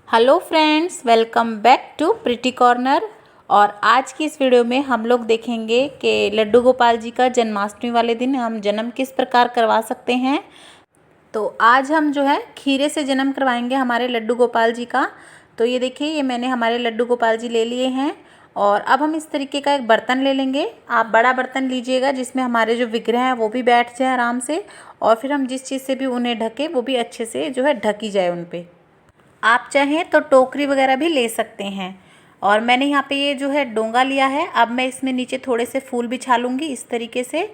Hello friends, welcome back to pretty corner. और आज की इस वीडियो में हम लोग देखेंगे कि लड्डू गोपाल जी का जन्माष्टमी वाले दिन हम जन्म किस प्रकार करवा सकते हैं। तो आज हम जो है खीरे से जन्म करवाएंगे हमारे लड्डू गोपाल जी का। तो ये देखिए, ये मैंने हमारे लड्डू गोपाल जी ले लिए हैं। और अब हम इस तरीके का एक बर्तन ले लेंगे। आप बड़ा बर्तन लीजिएगा जिसमें हमारे जो विग्रह हैं वो भी बैठ जाए आराम से, और फिर हम जिस चीज़ से भी उन्हें ढकें वो भी अच्छे से जो है ढकी जाए उन पर। आप चाहें तो टोकरी वगैरह भी ले सकते हैं। और मैंने यहाँ पे ये जो है डोंगा लिया है। अब मैं इसमें नीचे थोड़े से फूल बिछा लूँगी इस तरीके से।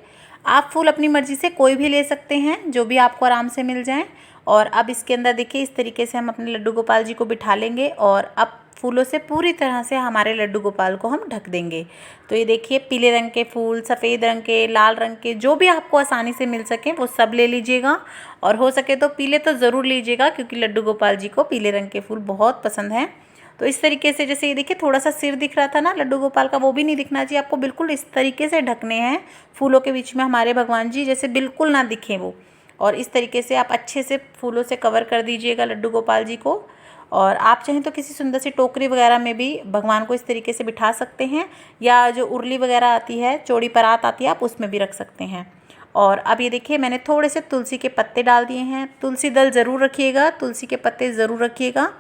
आप फूल अपनी मर्ज़ी से कोई भी ले सकते हैं, जो भी आपको आराम से मिल जाएं। और अब इसके अंदर देखिए, इस तरीके से हम अपने लड्डू गोपाल जी को बिठा लेंगे और अब फूलों से पूरी तरह से हमारे लड्डू गोपाल को हम ढक देंगे। तो ये देखिए, पीले रंग के फूल, सफ़ेद रंग के, लाल रंग के, जो भी आपको आसानी से मिल सके वो सब ले लीजिएगा। और हो सके तो पीले तो ज़रूर लीजिएगा, क्योंकि लड्डू गोपाल जी को पीले रंग के फूल बहुत पसंद हैं। तो इस तरीके से, जैसे ये देखिए थोड़ा सा सिर दिख रहा था ना लड्डू गोपाल का, वो भी नहीं दिखना चाहिए आपको। बिल्कुल इस तरीके से ढकने हैं फूलों के बीच में हमारे भगवान जी, जैसे बिल्कुल ना दिखें वो। और इस तरीके से आप अच्छे से फूलों से कवर कर दीजिएगा लड्डू गोपाल जी को। और आप चाहें तो किसी सुंदर सी टोकरी वगैरह में भी भगवान को इस तरीके से बिठा सकते हैं, या जो उर्ली वगैरह आती है, चौड़ी परात आती है, आप उसमें भी रख सकते हैं। और अब ये देखिए, मैंने थोड़े से तुलसी के पत्ते डाल दिए हैं। तुलसी दल ज़रूर रखिएगा, तुलसी के पत्ते ज़रूर रखिएगा।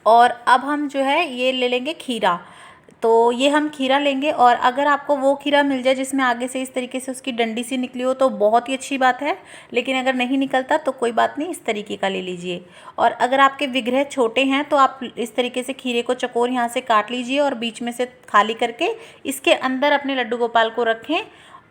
और अब हम जो है ये ले लेंगे खीरा। तो ये हम खीरा लेंगे, और अगर आपको वो खीरा मिल जाए जिसमें आगे से इस तरीके से उसकी डंडी सी निकली हो तो बहुत ही अच्छी बात है। लेकिन अगर नहीं निकलता तो कोई बात नहीं, इस तरीके का ले लीजिए। और अगर आपके विग्रह छोटे हैं तो आप इस तरीके से खीरे को चकोर यहाँ से काट लीजिए और बीच में से खाली करके इसके अंदर अपने लड्डू गोपाल को रखें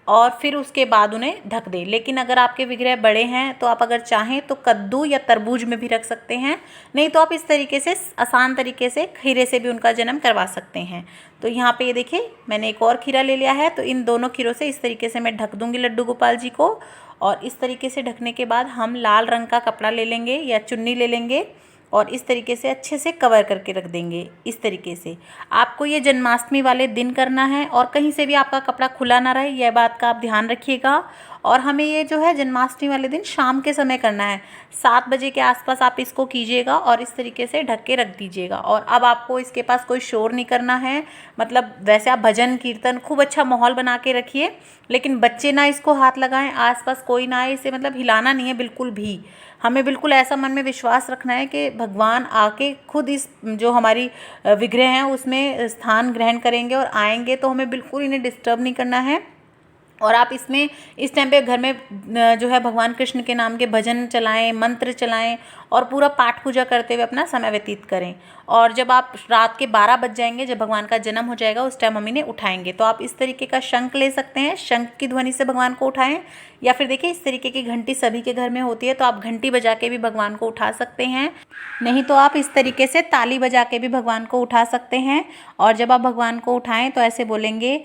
और फिर उसके बाद उन्हें ढक दें। लेकिन अगर आपके विग्रह बड़े हैं तो आप अगर चाहें तो कद्दू या तरबूज में भी रख सकते हैं, नहीं तो आप इस तरीके से आसान तरीके से खीरे से भी उनका जन्म करवा सकते हैं। तो यहाँ पे ये देखिए, मैंने एक और खीरा ले लिया है। तो इन दोनों खीरों से इस तरीके से मैं ढक दूँगी लड्डू गोपाल जी को। और इस तरीके से ढकने के बाद हम लाल रंग का कपड़ा ले लेंगे या चुन्नी ले लेंगे और इस तरीके से अच्छे से कवर करके रख देंगे। इस तरीके से आपको ये जन्माष्टमी वाले दिन करना है, और कहीं से भी आपका कपड़ा खुला ना रहे, यह बात का आप ध्यान रखिएगा। और हमें ये जो है जन्माष्टमी वाले दिन शाम के समय करना है, 7 बजे के आसपास आप इसको कीजिएगा और इस तरीके से ढक के रख दीजिएगा। और अब आपको इसके पास कोई शोर नहीं करना है, मतलब वैसे आप भजन कीर्तन खूब अच्छा माहौल बना के रखिए, लेकिन बच्चे ना इसको हाथ लगाएं, आसपास कोई ना आए, इसे मतलब हिलाना नहीं है बिल्कुल भी। हमें बिल्कुल ऐसा मन में विश्वास रखना है कि भगवान आके खुद इस जो हमारी विग्रह हैं उसमें स्थान ग्रहण करेंगे और आएंगे, तो हमें बिल्कुल इन्हें डिस्टर्ब नहीं करना है। और आप इसमें इस टाइम पे घर में जो है भगवान कृष्ण के नाम के भजन चलाएं, मंत्र चलाएं और पूरा पाठ पूजा करते हुए अपना समय व्यतीत करें। और जब आप रात के 12 बज जाएंगे, जब भगवान का जन्म हो जाएगा, उस टाइम हम इन्हें उठाएंगे। तो आप इस तरीके का शंख ले सकते हैं, शंख की ध्वनि से भगवान को उठाएं। या फिर देखिए, इस तरीके की घंटी सभी के घर में होती है, तो आप घंटी बजा के भी भगवान को उठा सकते हैं। नहीं तो आप इस तरीके से ताली बजा के भी भगवान को उठा सकते हैं। और जब आप भगवान को उठाएं तो ऐसे बोलेंगे,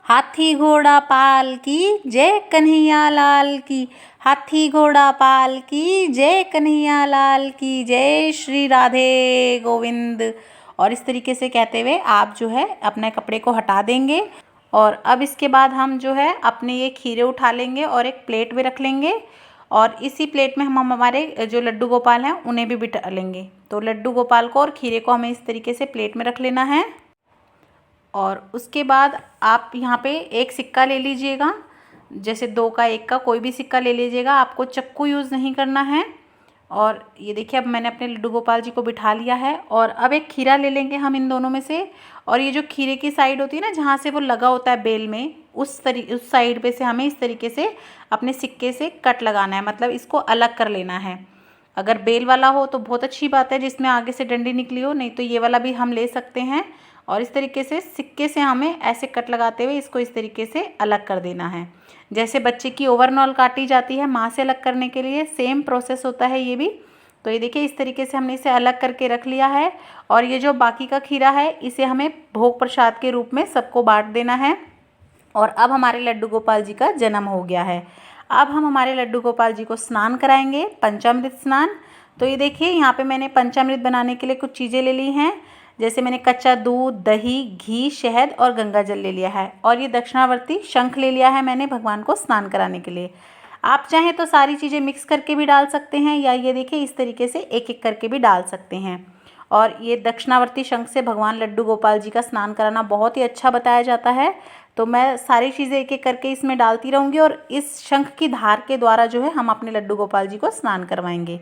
हाथी घोड़ा पाल की जय कन्हैया लाल की, हाथी घोड़ा पाल की जय कन्हैया लाल की, जय श्री राधे गोविंद। और इस तरीके से कहते हुए आप जो है अपने कपड़े को हटा देंगे। और अब इसके बाद हम जो है अपने ये खीरे उठा लेंगे और एक प्लेट में रख लेंगे, और इसी प्लेट में हम हमारे जो लड्डू गोपाल हैं उन्हें भी बिठा लेंगे। तो लड्डू गोपाल को और खीरे को हमें इस तरीके से प्लेट में रख लेना है। और उसके बाद आप यहाँ पे एक सिक्का ले लीजिएगा, जैसे 2 का 1 का कोई भी सिक्का ले लीजिएगा, आपको चक्कू यूज़ नहीं करना है। और ये देखिए, अब मैंने अपने लड्डू गोपाल जी को बिठा लिया है। और अब एक खीरा ले लेंगे हम इन दोनों में से, और ये जो खीरे की साइड होती है ना, जहाँ से वो लगा होता है बेल में, उस साइड पे से हमें इस तरीके से अपने सिक्के से कट लगाना है, मतलब इसको अलग कर लेना है। अगर बेल वाला हो तो बहुत अच्छी बात है, जिसमें आगे से डंडी निकली हो, नहीं तो ये वाला भी हम ले सकते हैं। और इस तरीके से सिक्के से हमें ऐसे कट लगाते हुए इसको इस तरीके से अलग कर देना है। जैसे बच्चे की ओवरनॉल काटी जाती है माँ से अलग करने के लिए, सेम प्रोसेस होता है ये भी। तो ये देखिए, इस तरीके से हमने इसे अलग करके रख लिया है। और ये जो बाकी का खीरा है, इसे हमें भोग प्रसाद के रूप में सबको बांट देना है। और अब हमारे लड्डू गोपाल जी का जन्म हो गया है। अब हम हमारे लड्डू गोपाल जी को स्नान कराएंगे, पंचामृत स्नान। तो ये देखिए, यहाँ पे मैंने पंचामृत बनाने के लिए कुछ चीज़ें ले ली हैं। जैसे मैंने कच्चा दूध, दही, घी, शहद और गंगा जल ले लिया है। और ये दक्षिणावर्ती शंख ले लिया है मैंने भगवान को स्नान कराने के लिए। आप चाहें तो सारी चीज़ें मिक्स करके भी डाल सकते हैं, या ये देखिए इस तरीके से एक एक करके भी डाल सकते हैं। और ये दक्षिणावर्ती शंख से भगवान लड्डू गोपाल जी का स्नान कराना बहुत ही अच्छा बताया जाता है। तो मैं सारी चीज़ें एक एक करके इसमें डालती रहूँगी और इस शंख की धार के द्वारा जो है हम अपने लड्डू गोपाल जी को स्नान करवाएंगे।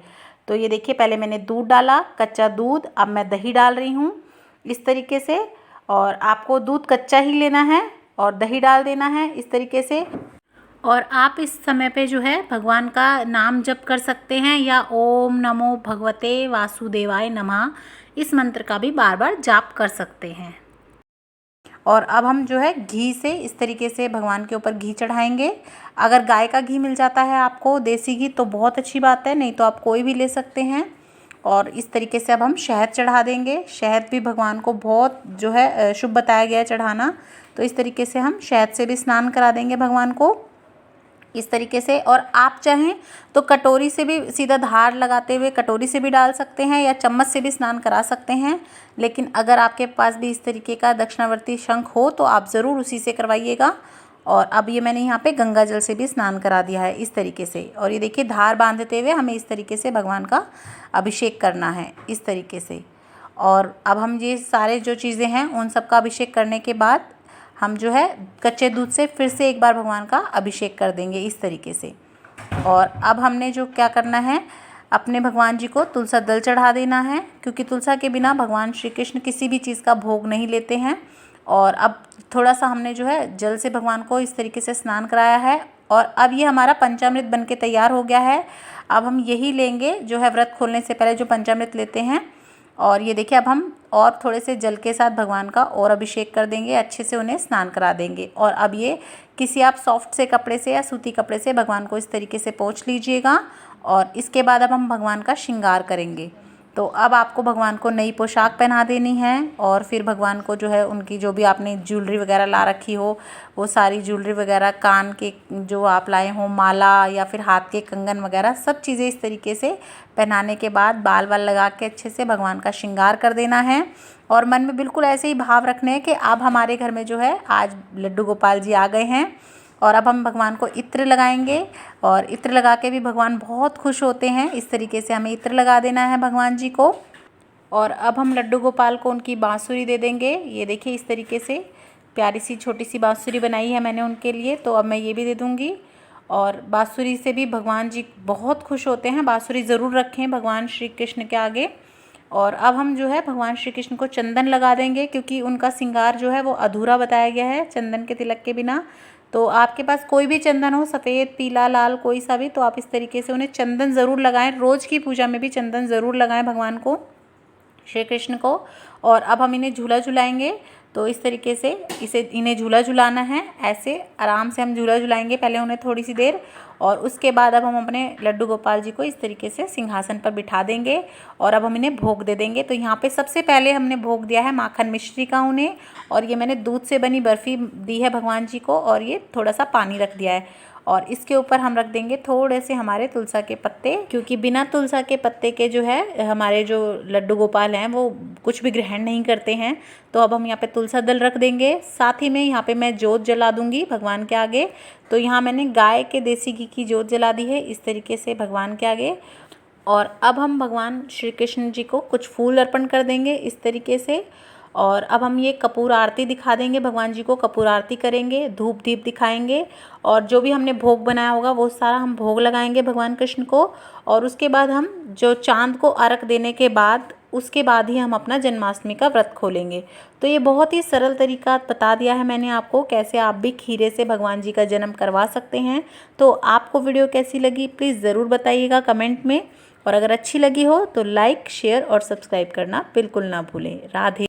तो ये देखिए, पहले मैंने दूध डाला, कच्चा दूध, अब मैं दही डाल रही हूँ इस तरीके से। और आपको दूध कच्चा ही लेना है और दही डाल देना है इस तरीके से। और आप इस समय पे जो है भगवान का नाम जप कर सकते हैं या ओम नमो भगवते वासुदेवाय नमः इस मंत्र का भी बार बार जाप कर सकते हैं। और अब हम जो है घी से इस तरीके से भगवान के ऊपर घी चढ़ाएंगे। अगर गाय का घी मिल जाता है आपको, देसी घी, तो बहुत अच्छी बात है, नहीं तो आप कोई भी ले सकते हैं। और इस तरीके से अब हम शहद चढ़ा देंगे। शहद भी भगवान को बहुत जो है शुभ बताया गया है चढ़ाना। तो इस तरीके से हम शहद से भी स्नान करा देंगे भगवान को इस तरीके से। और आप चाहें तो कटोरी से भी सीधा धार लगाते हुए कटोरी से भी डाल सकते हैं या चम्मच से भी स्नान करा सकते हैं। लेकिन अगर आपके पास भी इस तरीके का दक्षिणावर्ती शंख हो तो आप ज़रूर उसी से करवाइएगा। और अब ये मैंने यहाँ पे गंगा जल से भी स्नान करा दिया है इस तरीके से। और ये देखिए, धार बांधते हुए हमें इस तरीके से भगवान का अभिषेक करना है इस तरीके से। और अब हम ये सारे जो चीज़ें हैं उन सब का अभिषेक करने के बाद हम जो है कच्चे दूध से फिर से एक बार भगवान का अभिषेक कर देंगे इस तरीके से। और अब हमने जो क्या करना है, अपने भगवान जी को तुलसा दल चढ़ा देना है, क्योंकि तुलसा के बिना भगवान श्री कृष्ण किसी भी चीज़ का भोग नहीं लेते हैं। और अब थोड़ा सा हमने जो है जल से भगवान को इस तरीके से स्नान कराया है। और अब ये हमारा पंचामृत बन के तैयार हो गया है। अब हम यही लेंगे जो है व्रत खोलने से पहले जो पंचामृत लेते हैं। और ये देखिए, अब हम और थोड़े से जल के साथ भगवान का और अभिषेक कर देंगे, अच्छे से उन्हें स्नान करा देंगे। और अब ये किसी आप सॉफ्ट से कपड़े से या सूती कपड़े से भगवान को इस तरीके से पोंछ लीजिएगा। और इसके बाद अब हम भगवान का श्रृंगार करेंगे। तो अब आपको भगवान को नई पोशाक पहना देनी है और फिर भगवान को जो है उनकी जो भी आपने ज्वेलरी वगैरह ला रखी हो वो सारी ज्वेलरी वगैरह, कान के जो आप लाए हो माला या फिर हाथ के कंगन वगैरह, सब चीज़ें इस तरीके से पहनाने के बाद बाल वाल लगा के अच्छे से भगवान का श्रृंगार कर देना है। और मन में बिल्कुल ऐसे ही भाव रखने हैं कि अब हमारे घर में जो है आज लड्डू गोपाल जी आ गए हैं। और अब हम भगवान को इत्र लगाएंगे और इत्र लगा के भी भगवान बहुत खुश होते हैं। इस तरीके से हमें इत्र लगा देना है भगवान जी को। और अब हम लड्डू गोपाल को उनकी बांसुरी दे देंगे। ये देखिए, इस तरीके से प्यारी सी छोटी सी बांसुरी बनाई है मैंने उनके लिए, तो अब मैं ये भी दे दूँगी। और बांसुरी से भी भगवान जी बहुत खुश होते हैं। बांसुरी ज़रूर रखें भगवान श्री कृष्ण के आगे। और अब हम जो है भगवान श्री कृष्ण को चंदन लगा देंगे, क्योंकि उनका श्रृंगार जो है वो अधूरा बताया गया है चंदन के तिलक के बिना। तो आपके पास कोई भी चंदन हो, सफ़ेद, पीला, लाल, कोई सा भी, तो आप इस तरीके से उन्हें चंदन ज़रूर लगाएं। रोज़ की पूजा में भी चंदन ज़रूर लगाएं भगवान को, श्री कृष्ण को। और अब हम इन्हें झूला झुलाएंगे। तो इस तरीके से इन्हें झूला झुलाना है, ऐसे आराम से हम झूला झुलाएंगे पहले उन्हें थोड़ी सी देर। और उसके बाद अब हम अपने लड्डू गोपाल जी को इस तरीके से सिंहासन पर बिठा देंगे और अब हम इन्हें भोग दे देंगे। तो यहाँ पे सबसे पहले हमने भोग दिया है माखन मिश्री का उन्हें, और ये मैंने दूध से बनी बर्फ़ी दी है भगवान जी को, और ये थोड़ा सा पानी रख दिया है। और इसके ऊपर हम रख देंगे थोड़े से हमारे तुलसा के पत्ते, क्योंकि बिना तुलसा के पत्ते के जो है हमारे जो लड्डू गोपाल हैं वो कुछ भी ग्रहण नहीं करते हैं। तो अब हम यहाँ पे तुलसा दल रख देंगे। साथ ही में यहाँ पे मैं जोत जला दूँगी भगवान के आगे। तो यहाँ मैंने गाय के देसी घी की जोत जला दी है इस तरीके से भगवान के आगे। और अब हम भगवान श्री कृष्ण जी को कुछ फूल अर्पण कर देंगे इस तरीके से। और अब हम ये कपूर आरती दिखा देंगे भगवान जी को, कपूर आरती करेंगे, धूप दीप दिखाएंगे। और जो भी हमने भोग बनाया होगा वो सारा हम भोग लगाएंगे भगवान कृष्ण को। और उसके बाद हम जो चांद को अर्घ देने के बाद उसके बाद ही हम अपना जन्माष्टमी का व्रत खोलेंगे। तो ये बहुत ही सरल तरीका बता दिया है मैंने आपको, कैसे आप भी खीरे से भगवान जी का जन्म करवा सकते हैं। तो आपको वीडियो कैसी लगी प्लीज़ ज़रूर बताइएगा कमेंट में। और अगर अच्छी लगी हो तो लाइक, शेयर और सब्सक्राइब करना बिल्कुल ना भूलें। राधे।